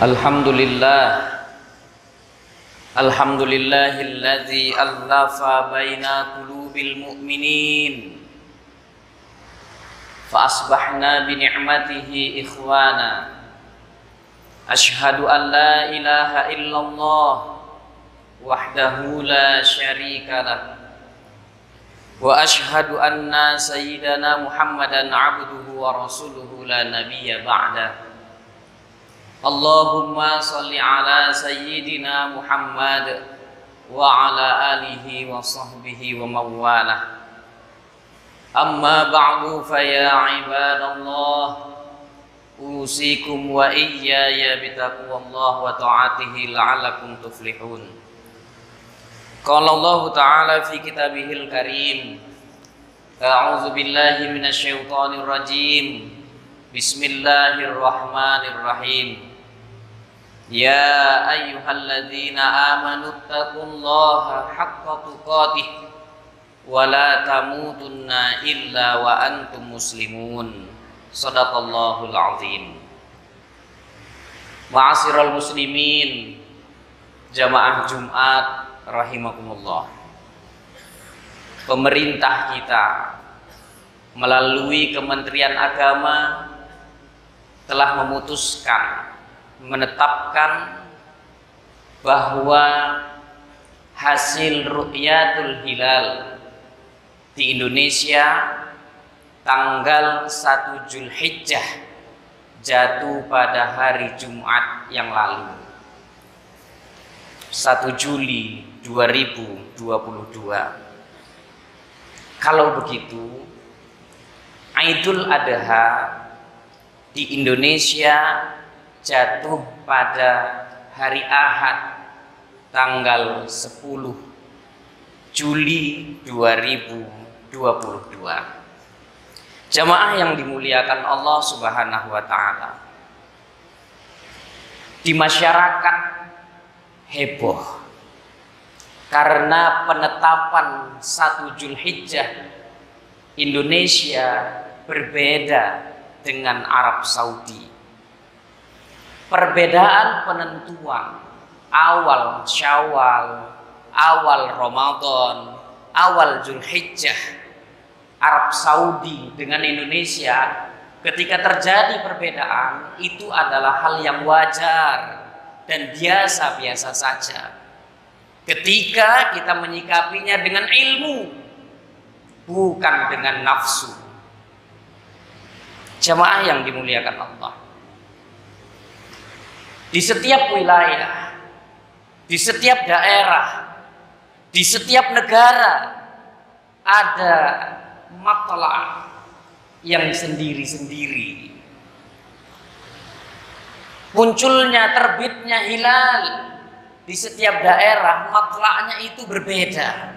Alhamdulillah, alhamdulillahilladzi allafa baina qulubil mu'minin fa asbahna bi ni'matihi ikhwana. Ashhadu an la ilaha illallah wahdahu la syarika lah wa ashhadu anna sayyidana Muhammadan abduhu wa rasuluhu la nabiyya ba'da. Allahumma salli ala sayyidina Muhammad wa ala alihi wa sahbihi wa mawalah. Amma ba'du fa ya ibadallah, usikum wa iyaya bitaqwallah wa ta'atihi la'allakum tuflihun. Qala Allah ta'ala fi kitabihil karim, a'udzu billahi minasy syaithanir rajim. Bismillahirrahmanirrahim. Ya ayyuhalladzina amanu taqullaha haqqa tuqatih wa la tamutunna illa wa antum muslimun. Shadaqallahul azim. Ma'asyiral muslimin, jamaah Jumat rahimakumullah. Pemerintah kita melalui Kementerian Agama telah memutuskan, menetapkan bahwa hasil ru'yatul hilal di Indonesia tanggal 1 Zulhijjah jatuh pada hari Jumat yang lalu, 1 Juli 2022. Kalau begitu, Idul Adha di Indonesia jatuh pada hari Ahad tanggal 10 Juli 2022. Jamaah yang dimuliakan Allah Subhanahu wa taala, di masyarakat heboh karena penetapan 1 Zulhijjah Indonesia berbeda dengan Arab Saudi. Perbedaan penentuan awal Syawal, awal Ramadan, awal Zulhijjah Arab Saudi dengan Indonesia, ketika terjadi perbedaan itu adalah hal yang wajar dan biasa-biasa saja ketika kita menyikapinya dengan ilmu, bukan dengan nafsu. Jamaah yang dimuliakan Allah, di setiap wilayah, di setiap daerah, di setiap negara ada matla yang sendiri-sendiri. Munculnya, terbitnya hilal di setiap daerah, matla'nya itu berbeda.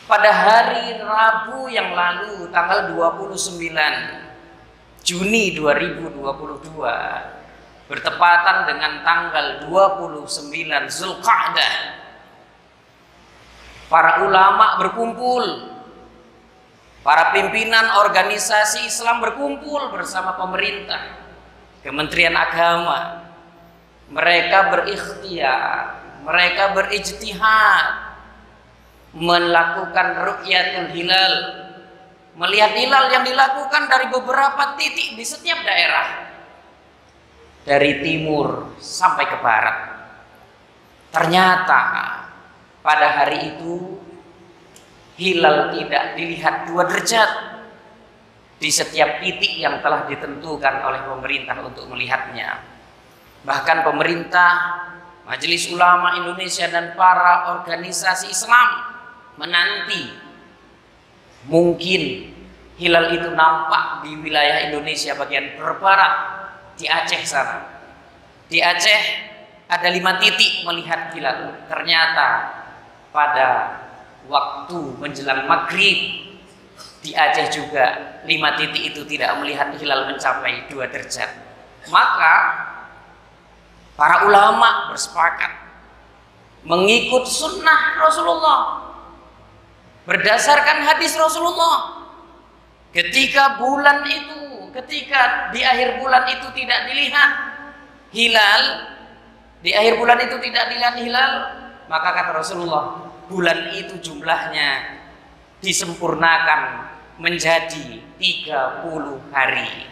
Pada hari Rabu yang lalu tanggal 29 Juni 2022 bertepatan dengan tanggal 29 Zulqa'dah, para ulama berkumpul, para pimpinan organisasi Islam berkumpul bersama pemerintah, Kementerian Agama. Mereka berikhtiar, mereka berijtihad melakukan ru'yatul hilal, melihat hilal yang dilakukan dari beberapa titik di setiap daerah, dari timur sampai ke barat. Ternyata pada hari itu hilal tidak dilihat 2 derajat di setiap titik yang telah ditentukan oleh pemerintah untuk melihatnya. Bahkan pemerintah, Majelis Ulama Indonesia dan para organisasi Islam menanti mungkin hilal itu nampak di wilayah Indonesia bagian berbarat, di Aceh sana. Di Aceh ada 5 titik melihat hilal. Ternyata pada waktu menjelang maghrib di Aceh juga 5 titik itu tidak melihat hilal mencapai 2 derajat. Maka para ulama bersepakat mengikut sunnah Rasulullah, berdasarkan hadis Rasulullah, ketika bulan itu ketika di akhir bulan itu tidak dilihat hilal, di akhir bulan itu tidak dilihat hilal, maka kata Rasulullah, bulan itu jumlahnya disempurnakan menjadi 30 hari.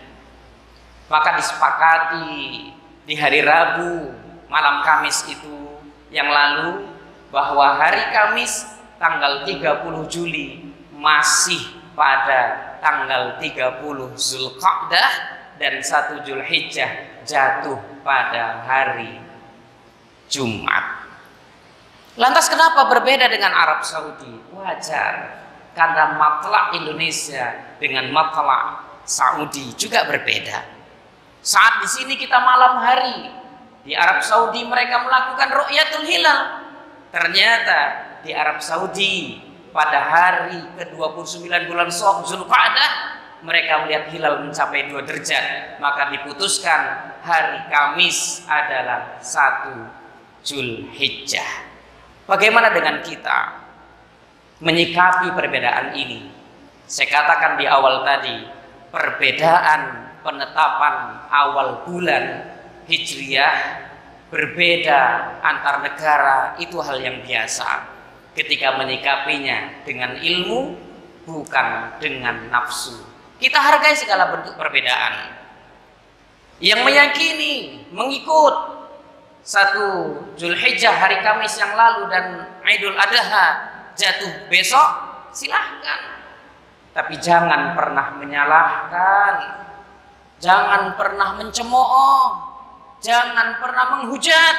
Maka disepakati di hari Rabu malam Kamis itu yang lalu bahwa hari Kamis tanggal 30 Juli masih pada tanggal 30 Zulqa'dah dan 1 Zulhijjah jatuh pada hari Jumat. Lantas kenapa berbeda dengan Arab Saudi? Wajar, karena matlak Indonesia dengan matlak Saudi juga berbeda. Saat di sini kita malam hari, di Arab Saudi mereka melakukan ru'yatul hilal. Ternyata di Arab Saudi pada hari ke-29 bulan Zulqa'dah mereka melihat hilal mencapai 2 derajat. Maka diputuskan hari Kamis adalah 1 Zulhijjah. Bagaimana dengan kita menyikapi perbedaan ini? Saya katakan di awal tadi, perbedaan penetapan awal bulan Hijriyah berbeda antar negara, itu hal yang biasa ketika menyikapinya dengan ilmu bukan dengan nafsu. Kita hargai segala bentuk perbedaan. Yang meyakini mengikut 1 Zulhijjah hari Kamis yang lalu dan Idul Adha jatuh besok, silahkan. Tapi jangan pernah menyalahkan, jangan pernah mencemooh, jangan pernah menghujat.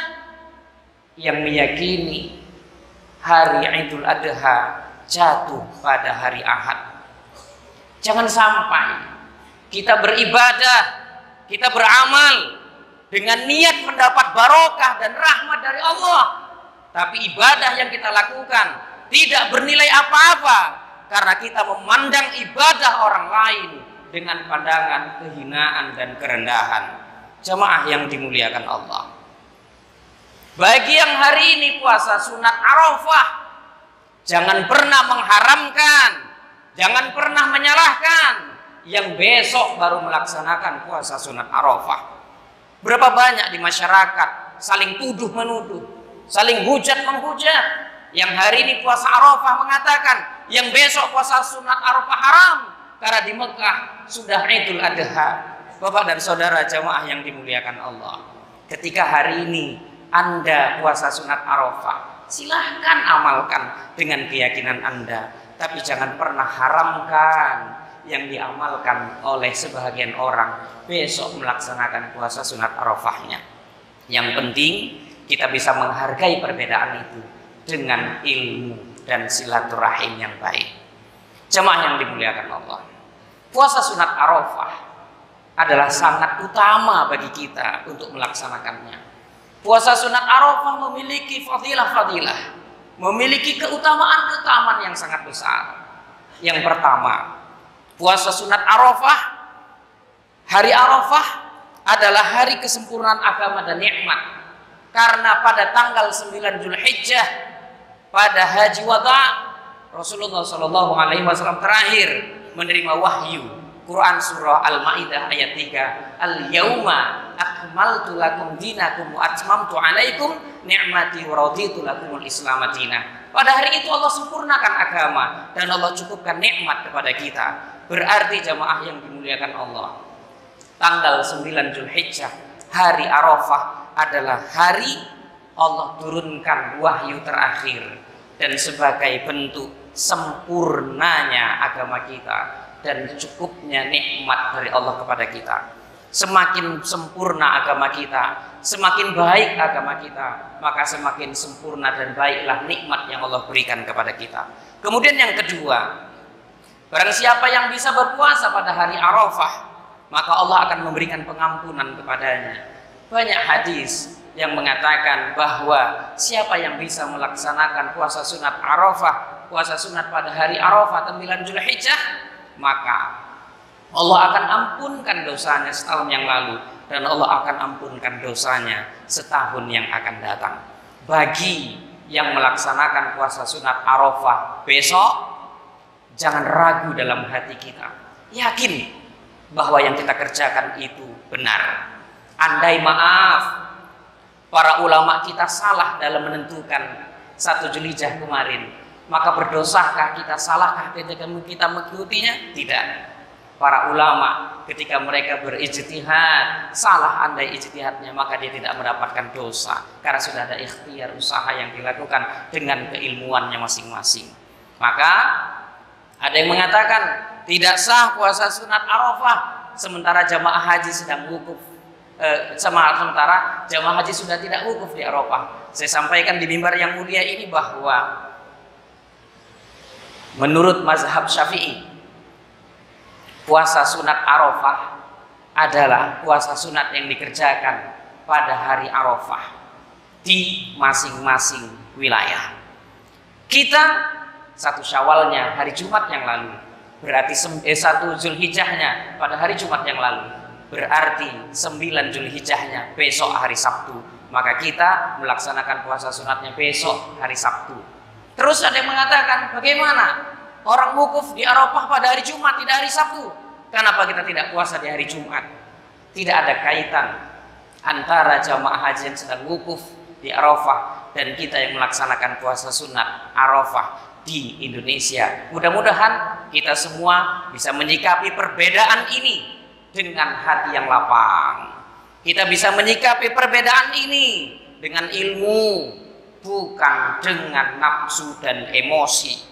Yang meyakini hari Idul Adha jatuh pada hari Ahad. Jangan sampai kita beribadah, kita beramal dengan niat mendapat barokah dan rahmat dari Allah, tapi ibadah yang kita lakukan tidak bernilai apa-apa karena kita memandang ibadah orang lain dengan pandangan kehinaan dan kerendahan. Jamaah yang dimuliakan Allah, bagi yang hari ini puasa sunat Arafah, jangan pernah mengharamkan, jangan pernah menyalahkan yang besok baru melaksanakan puasa sunat Arafah. Berapa banyak di masyarakat saling tuduh menuduh, saling hujat menghujat. Yang hari ini puasa Arafah mengatakan yang besok puasa sunat Arafah haram karena di Mekah sudah Idul Adha. Bapak dan saudara jamaah yang dimuliakan Allah, ketika hari ini Anda puasa sunat Arafah, silahkan amalkan dengan keyakinan Anda, tapi jangan pernah haramkan yang diamalkan oleh sebagian orang besok melaksanakan puasa sunat Arafahnya. Yang penting kita bisa menghargai perbedaan itu dengan ilmu dan silaturahim yang baik. Jemaah yang dimuliakan Allah, puasa sunat Arafah adalah sangat utama bagi kita untuk melaksanakannya. Puasa sunat Arafah memiliki fadilah-fadilah, memiliki keutamaan-keutamaan yang sangat besar. Yang pertama, puasa sunat Arafah, hari Arafah adalah hari kesempurnaan agama dan nikmat. Karena pada tanggal 9 Zulhijjah, pada Haji Wada, Rasulullah SAW terakhir menerima wahyu. Quran surah Al-Maidah ayat 3, Al-yauma akmaltu lakum dinakum wa atmamtu alaikum ni'mati wa raditu lakumul Islam madina. Pada hari itu Allah sempurnakan agama dan Allah cukupkan nikmat kepada kita. Berarti jamaah yang dimuliakan Allah, tanggal 9 Zulhijjah, hari Arafah adalah hari Allah turunkan wahyu terakhir dan sebagai bentuk sempurnanya agama kita dan cukupnya nikmat dari Allah kepada kita. Semakin sempurna agama kita, semakin baik agama kita, maka semakin sempurna dan baiklah nikmat yang Allah berikan kepada kita. Kemudian yang kedua, barang siapa yang bisa berpuasa pada hari Arafah, maka Allah akan memberikan pengampunan kepadanya. Banyak hadis yang mengatakan bahwa siapa yang bisa melaksanakan puasa sunat Arafah, puasa sunat pada hari Arafah 9 Zulhijjah, maka Allah akan ampunkan dosanya setahun yang lalu dan Allah akan ampunkan dosanya setahun yang akan datang. Bagi yang melaksanakan puasa sunat Arafah besok, jangan ragu dalam hati kita, yakin bahwa yang kita kerjakan itu benar. Andai maaf para ulama kita salah dalam menentukan 1 Dzulhijjah kemarin, maka berdosakah kita, salahkah ketika kita mengikutinya? Tidak. Para ulama ketika mereka berijtihad, salah andai ijtihadnya, maka dia tidak mendapatkan dosa karena sudah ada ikhtiar, usaha yang dilakukan dengan keilmuannya masing-masing. Maka ada yang mengatakan tidak sah puasa sunat Arafah sementara jamaah haji sedang wukuf. Sementara jamaah haji sudah tidak wukuf di Arafah. Saya sampaikan di mimbar yang mulia ini bahwa menurut mazhab Syafi'i, puasa sunat Arafah adalah puasa sunat yang dikerjakan pada hari Arafah di masing-masing wilayah. Kita 1 Syawalnya hari Jumat yang lalu, berarti 1 Dzulhijjahnya pada hari Jumat yang lalu, berarti 9 Dzulhijjahnya besok hari Sabtu. Maka kita melaksanakan puasa sunatnya besok hari Sabtu. Terus ada yang mengatakan, bagaimana orang wukuf di Arafah pada hari Jumat, tidak hari Sabtu? Kenapa kita tidak puasa di hari Jumat? Tidak ada kaitan antara jamaah haji yang sedang wukuf di Arafah dan kita yang melaksanakan puasa sunat Arafah di Indonesia. Mudah-mudahan kita semua bisa menyikapi perbedaan ini dengan hati yang lapang. Kita bisa menyikapi perbedaan ini dengan ilmu, bukan dengan nafsu dan emosi,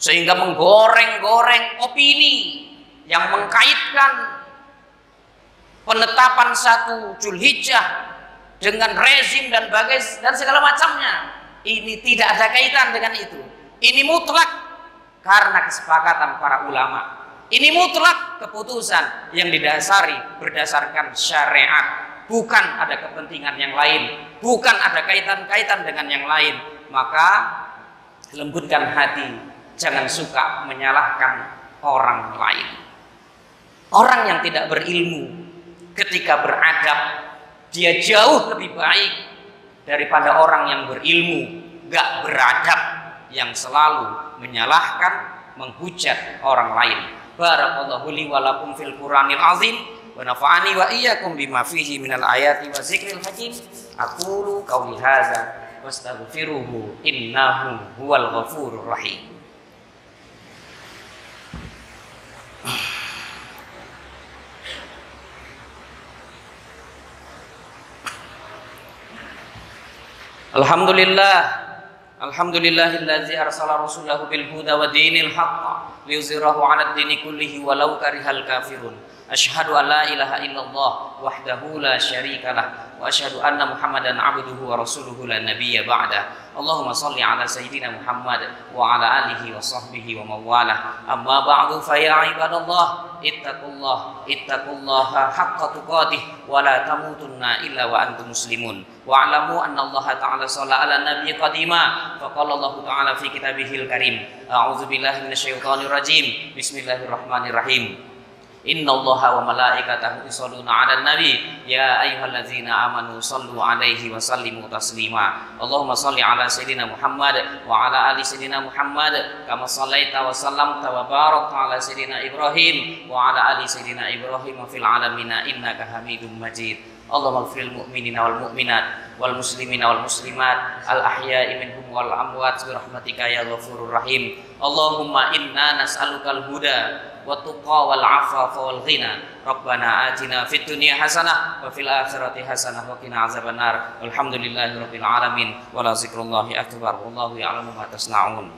sehingga menggoreng-goreng opini yang mengkaitkan penetapan 1 Dzulhijjah dengan rezim dan segala macamnya. Ini tidak ada kaitan dengan itu. Ini mutlak karena kesepakatan para ulama. Ini mutlak keputusan yang berdasarkan syariat. Bukan ada kepentingan yang lain, bukan ada kaitan-kaitan dengan yang lain. Maka lembutkan hati, jangan suka menyalahkan orang lain. Orang yang tidak berilmu ketika beradab, dia jauh lebih baik daripada orang yang berilmu gak beradab, yang selalu menyalahkan, menghujat orang lain. Barakallahu li wa lakum fil Qur'anil azim wa nafa'ani wa iyyakum bima fihi minal ayati wa zikril hakim. Aqulu qawli hadza wastaghfiruhu innahu huwal ghafurur rahim. Alhamdulillahillazi arsala rasulahu bil huda wa dinil haqq liyuzhirahu 'alad dini kullihi walau karihal kafirun. Asyhadu an la ilaha illallah wahdahu la syarikalah wa asyhadu anna Muhammadan 'abduhu wa rasuluhu la nabiyya ba'da. Allahumma shalli 'ala sayyidina Muhammad wa 'ala alihi wa sahbihi wa mawalah. Amma ba'du fa ya ibadallah ittaqullaha haqqa tuqatih wa la tamutunna illa wa antum muslimun. Wa'lamu anna Allah ta'ala shalla 'ala nabiyyi qadima fa qala Allah ta'ala fi kitabihil karim. A'udzu billahi minasyaitonir rajim. Bismillahirrahmanirrahim. Innallaha wa malaikatahu yusholluna 'alan nabi ya ayyuhallazina amanu shallu 'alaihi wa sallimu taslima. Allahumma shalli 'ala sayyidina Muhammad wa 'ala ali sayyidina Muhammad kama shallaita wa sallamta wa barakta 'ala sayyidina Ibrahim wa 'ala ali sayyidina Ibrahim fil 'alamin innaka Hamidum Majid. Allahumma ighfiril mu'minina wal mu'minat wal muslimina wal muslimat al ahya'i minhum wal amwat bi rahmatika ya ghafurur rahim. Allahumma inna nas'alukal huda wa tuqa wal afafa wal ghina. Rabbana atina fid dunya hasanah wa fil akhirati hasanah wa qina azabannar. Walhamdulillahi rabbil alamin wa la zikrullahi akbar wallahu ya'lamu ma tasna'un.